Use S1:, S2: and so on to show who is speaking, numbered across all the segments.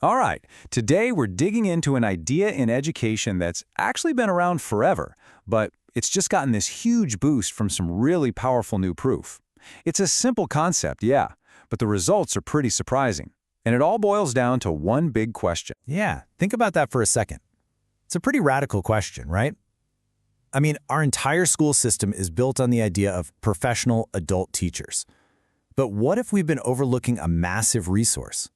S1: All right, today we're digging into an idea in education that's actually been around forever, but it's just gotten this huge boost from some really powerful new proof. It's a simple concept, yeah, but the results are pretty surprising. And it all boils down to one big question.
S2: Yeah, think about that for a second. It's a pretty radical question, right? I mean, our entire school system is built on the idea of professional adult teachers. But what if we've been overlooking a massive resource?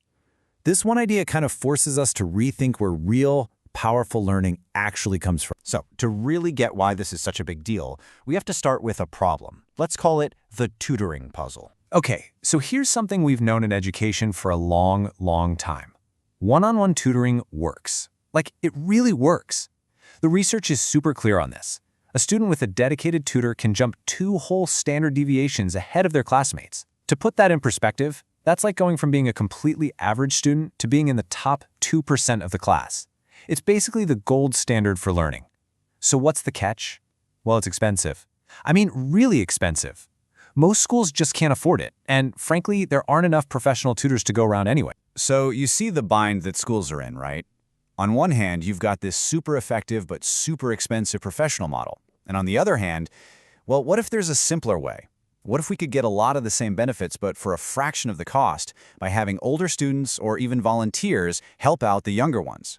S2: This one idea kind of forces us to rethink where real, powerful learning actually comes from.
S3: So, to really get why this is such a big deal, we have to start with a problem. Let's call it the tutoring puzzle.
S1: Okay, so here's something we've known in education for a long, long time. One-on-one tutoring works. Like, it really works. The research is super clear on this. A student with a dedicated tutor can jump 2 whole standard deviations ahead of their classmates. To put that in perspective, that's like going from being a completely average student to being in the top 2% of the class. It's basically the gold standard for learning. So what's the catch? Well, it's expensive. I mean, really expensive. Most schools just can't afford it, and frankly, there aren't enough professional tutors to go around anyway.
S3: So, you see the bind that schools are in, right? On one hand, you've got this super effective but super expensive professional model. And on the other hand, well, what if there's a simpler way? What if we could get a lot of the same benefits but for a fraction of the cost by having older students or even volunteers help out the younger ones?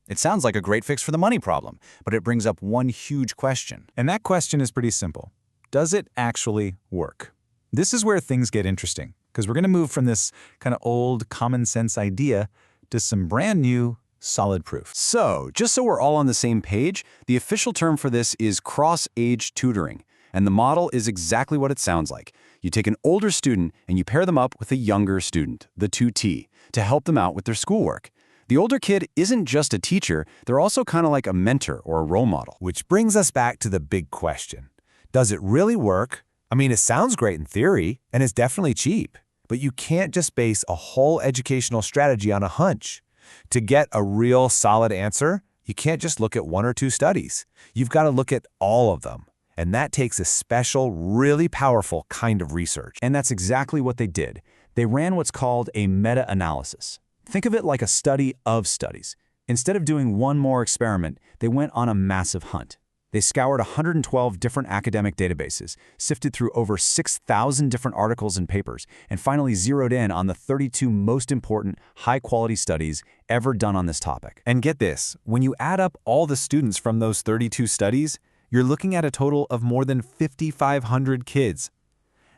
S3: It sounds like a great fix for the money problem, but it brings up one huge question.
S1: And that question is pretty simple. Does it actually work? This is where things get interesting, because we're going to move from this kind of old common sense idea to some brand new solid proof. So, just so we're all on the same page, the official term for this is cross-age tutoring. And the model is exactly what it sounds like. You take an older student and you pair them up with a younger student, the 2T, to help them out with their schoolwork. The older kid isn't just a teacher, they're also kind of like a mentor or a role model.
S2: Which brings us back to the big question. Does it really work? I mean, it sounds great in theory, and it's definitely cheap. But you can't just base a whole educational strategy on a hunch. To get a real solid answer, you can't just look at 1 or 2 studies. You've got to look at all of them. And that takes a special, really powerful kind of research.
S1: And that's exactly what they did. They ran what's called a meta-analysis. Think of it like a study of studies. Instead of doing one more experiment, they went on a massive hunt. They scoured 112 different academic databases, sifted through over 6,000 different articles and papers, and finally zeroed in on the 32 most important, high-quality studies ever done on this topic. And get this, when you add up all the students from those 32 studies, you're looking at a total of more than 5,500 kids.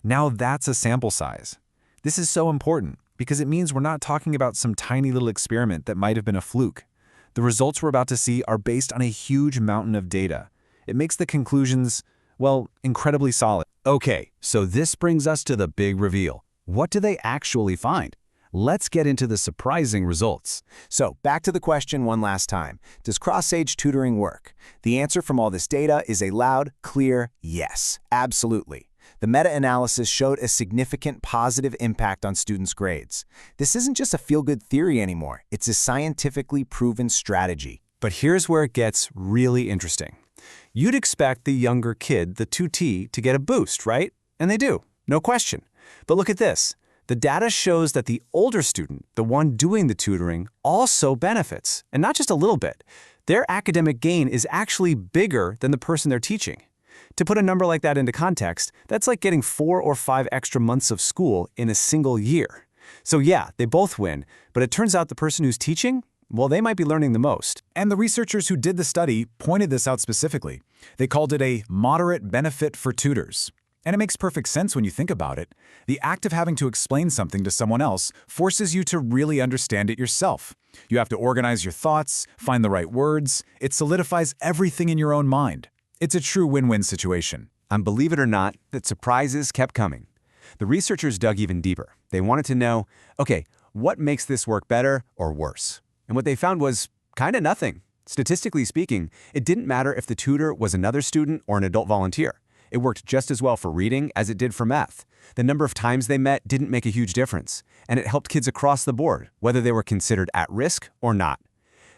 S1: Now that's a sample size. This is so important because it means we're not talking about some tiny little experiment that might have been a fluke. The results we're about to see are based on a huge mountain of data. It makes the conclusions, well, incredibly solid. Okay, so this brings us to the big reveal. What do they actually find? Let's get into the surprising results.
S2: So, back to the question one last time. Does cross-age tutoring work? The answer from all this data is a loud, clear yes, absolutely. The meta-analysis showed a significant positive impact on students' grades. This isn't just a feel-good theory anymore. It's a scientifically proven strategy.
S1: But here's where it gets really interesting. You'd expect the younger kid, the 2T, to get a boost, right? And they do, no question. But look at this. The data shows that the older student, the one doing the tutoring, also benefits, and not just a little bit. Their academic gain is actually bigger than the person they're teaching. To put a number like that into context, that's like getting 4 or 5 extra months of school in a single year. So yeah, they both win, but it turns out the person who's teaching, well, they might be learning the most.
S4: And the researchers who did the study pointed this out specifically. They called it a moderate benefit for tutors. And it makes perfect sense when you think about it. The act of having to explain something to someone else forces you to really understand it yourself. You have to organize your thoughts, find the right words. It solidifies everything in your own mind. It's a true win-win situation.
S1: And believe it or not, the surprises kept coming. The researchers dug even deeper. They wanted to know, okay, what makes this work better or worse? And what they found was kind of nothing. Statistically speaking, it didn't matter if the tutor was another student or an adult volunteer. It worked just as well for reading as it did for math. The number of times they met didn't make a huge difference, and it helped kids across the board, whether they were considered at risk or not.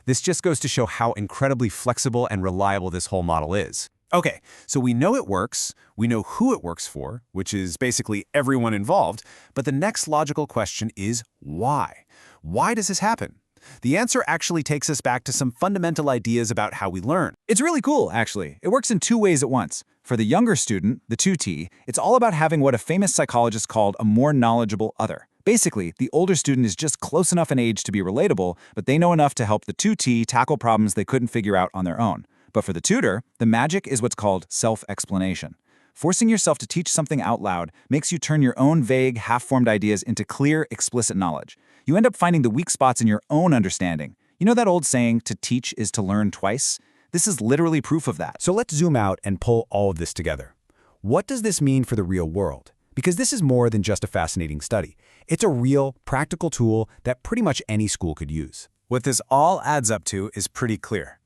S1: This just goes to show how incredibly flexible and reliable this whole model is.
S4: Okay, so we know it works, we know who it works for, which is basically everyone involved, but the next logical question is why? Why does this happen? The answer actually takes us back to some fundamental ideas about how we learn. It's really cool, actually. It works in two ways at once. For the younger student, the 2T, it's all about having what a famous psychologist called a more knowledgeable other. Basically, the older student is just close enough in age to be relatable, but they know enough to help the 2T tackle problems they couldn't figure out on their own. But for the tutor, the magic is what's called self-explanation. Forcing yourself to teach something out loud makes you turn your own vague, half-formed ideas into clear, explicit knowledge. You end up finding the weak spots in your own understanding. You know that old saying, to teach is to learn twice? This is literally proof of that.
S1: So let's zoom out and pull all of this together. What does this mean for the real world? Because this is more than just a fascinating study. It's a real, practical tool that pretty much any school could use.
S4: What this all adds up to is pretty clear.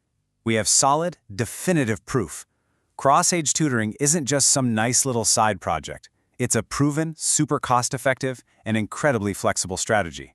S4: We have solid, definitive proof. Cross-age tutoring isn't just some nice little side project. It's a proven, super cost-effective, and incredibly flexible strategy.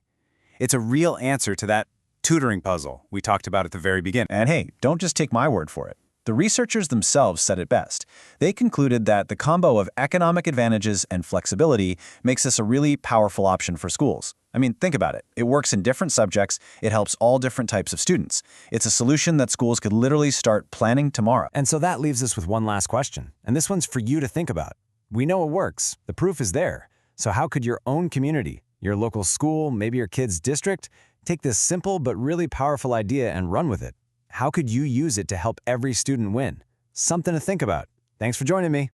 S4: It's a real answer to that tutoring puzzle we talked about at the very beginning. And hey, don't just take my word for it. The researchers themselves said it best. They concluded that the combo of economic advantages and flexibility makes this a really powerful option for schools. I mean, think about it. It works in different subjects. It helps all different types of students. It's a solution that schools could literally start planning tomorrow.
S2: And so that leaves us with one last question, and this one's for you to think about. We know it works. The proof is there. So how could your own community, your local school, maybe your kid's district, take this simple but really powerful idea and run with it? How could you use it to help every student win? Something to think about. Thanks for joining me.